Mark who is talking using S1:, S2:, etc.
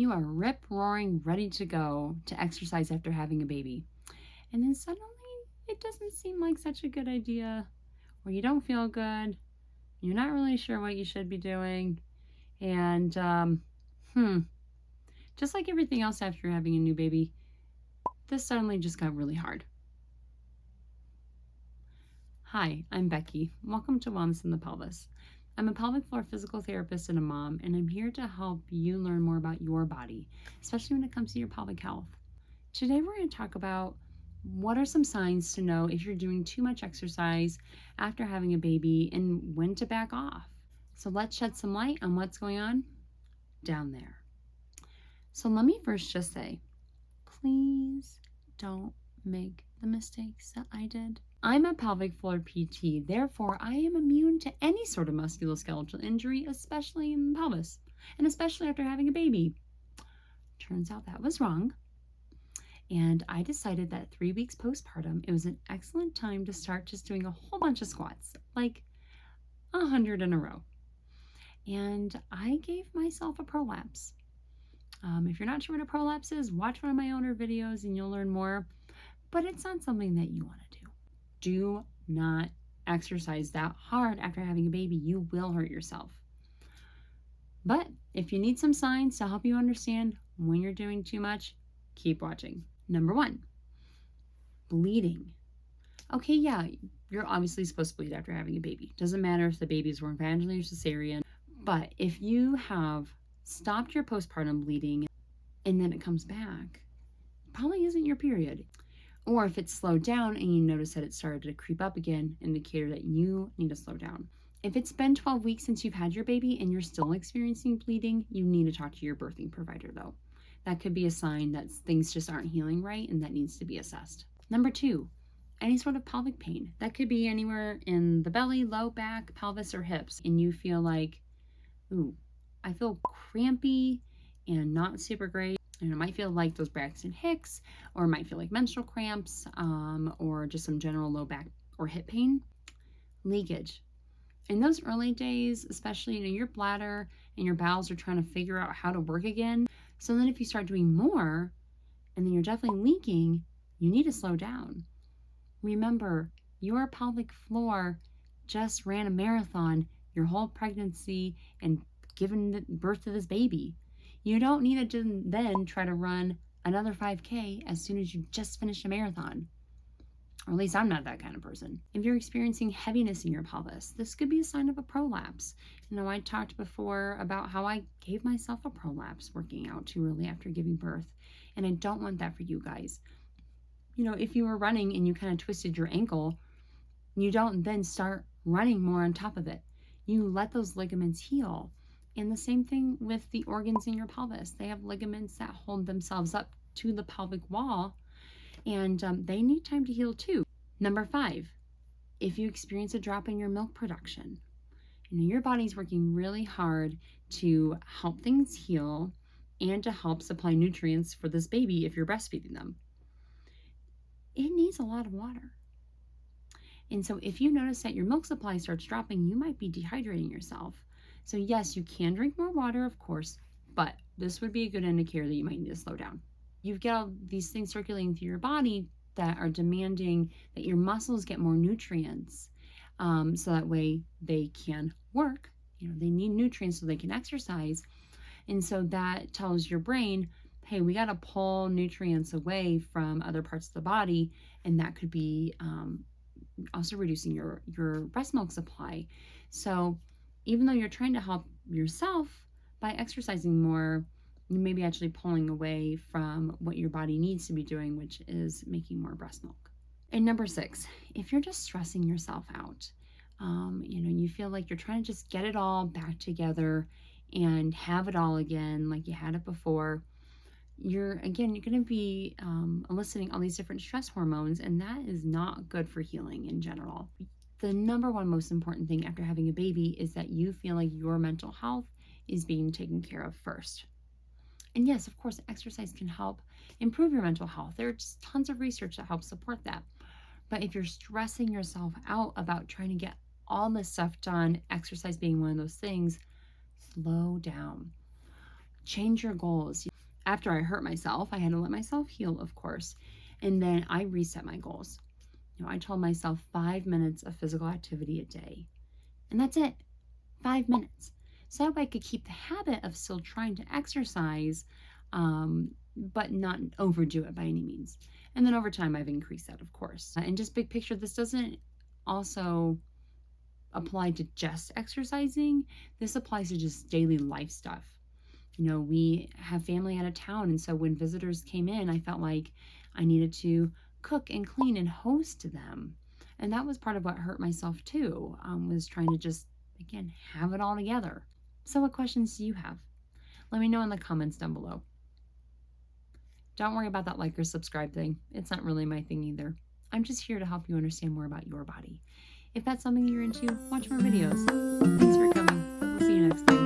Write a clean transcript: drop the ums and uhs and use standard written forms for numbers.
S1: You are rip-roaring ready to go to exercise after having a baby. And then suddenly it doesn't seem like such a good idea, or you don't feel good, you're not really sure what you should be doing, and just like everything else after having a new baby, this suddenly just got really hard. Hi, I'm Becky. Welcome to Wellness in the Pelvis. I'm a pelvic floor physical therapist and a mom, and I'm here to help you learn more about your body, especially when it comes to your pelvic health. Today we're going to talk about what are some signs to know if you're doing too much exercise after having a baby and when to back off. So let's shed some light on what's going on down there. So let me first just say, please don't make the mistakes that I did. I'm a pelvic floor PT, therefore I am immune to any sort of musculoskeletal injury, especially in the pelvis, and especially after having a baby. Turns out that was wrong. And I decided that 3 weeks postpartum, it was an excellent time to start just doing a whole bunch of squats, like 100 in a row. And I gave myself a prolapse. If you're not sure what a prolapse is, watch one of my older videos and you'll learn more. But it's not something that you want to do. Do not exercise that hard after having a baby. You will hurt yourself. But if you need some signs to help you understand when you're doing too much, keep watching. Number 1, bleeding. Okay, yeah, you're obviously supposed to bleed after having a baby. Doesn't matter if the baby's born vaginally or cesarean. But if you have stopped your postpartum bleeding and then it comes back, it probably isn't your period. Or if it's slowed down and you notice that it started to creep up again, indicator that you need to slow down. If it's been 12 weeks since you've had your baby and you're still experiencing bleeding, you need to talk to your birthing provider though. That could be a sign that things just aren't healing right and that needs to be assessed. Number 2, any sort of pelvic pain. That could be anywhere in the belly, low back, pelvis, or hips. And you feel like, ooh, I feel crampy and not super great. And it might feel like those Braxton Hicks, or it might feel like menstrual cramps, or just some general low back or hip pain. Leakage. In those early days, especially, your bladder and your bowels are trying to figure out how to work again. So then if you start doing more and then you're definitely leaking, you need to slow down. Remember, your pelvic floor just ran a marathon your whole pregnancy and given birth to this baby. You don't need to then try to run another 5K as soon as you just finished a marathon. Or at least I'm not that kind of person. If you're experiencing heaviness in your pelvis, this could be a sign of a prolapse. I talked before about how I gave myself a prolapse working out too early after giving birth, and I don't want that for you guys. If you were running and you kind of twisted your ankle, you don't then start running more on top of it. You let those ligaments heal. And the same thing with the organs in your pelvis. They have ligaments that hold themselves up to the pelvic wall, and they need time to heal too. Number 5, if you experience a drop in your milk production, your body's working really hard to help things heal and to help supply nutrients for this baby if you're breastfeeding them. It needs a lot of water. And so if you notice that your milk supply starts dropping, you might be dehydrating yourself. So yes, you can drink more water, of course, but this would be a good indicator that you might need to slow down. You've got all these things circulating through your body that are demanding that your muscles get more nutrients, so that way they can work. They need nutrients so they can exercise. And so that tells your brain, hey, we got to pull nutrients away from other parts of the body, and that could be also reducing your breast milk supply. So even though you're trying to help yourself by exercising more, you may be actually pulling away from what your body needs to be doing, which is making more breast milk. And number 6, if you're just stressing yourself out, you feel like you're trying to just get it all back together and have it all again like you had it before, you're going to be eliciting all these different stress hormones, and that is not good for healing in general. The number 1 most important thing after having a baby is that you feel like your mental health is being taken care of first. And yes, of course, exercise can help improve your mental health. There's tons of research that helps support that. But if you're stressing yourself out about trying to get all this stuff done, exercise being one of those things, slow down. Change your goals. after I hurt myself, I had to let myself heal, of course. And then I reset my goals. I told myself 5 minutes of physical activity a day. And that's it, 5 minutes. So I could keep the habit of still trying to exercise, but not overdo it by any means. And then over time, I've increased that, of course. And just big picture, this doesn't also apply to just exercising. This applies to just daily life stuff. We have family out of town, and so when visitors came in, I felt like I needed to cook and clean and host them. And that was part of what hurt myself too, was trying to just, again, have it all together. So what questions do you have? Let me know in the comments down below. Don't worry about that like or subscribe thing. It's not really my thing either. I'm just here to help you understand more about your body. If that's something you're into, watch more videos. Thanks for coming. We'll see you next time.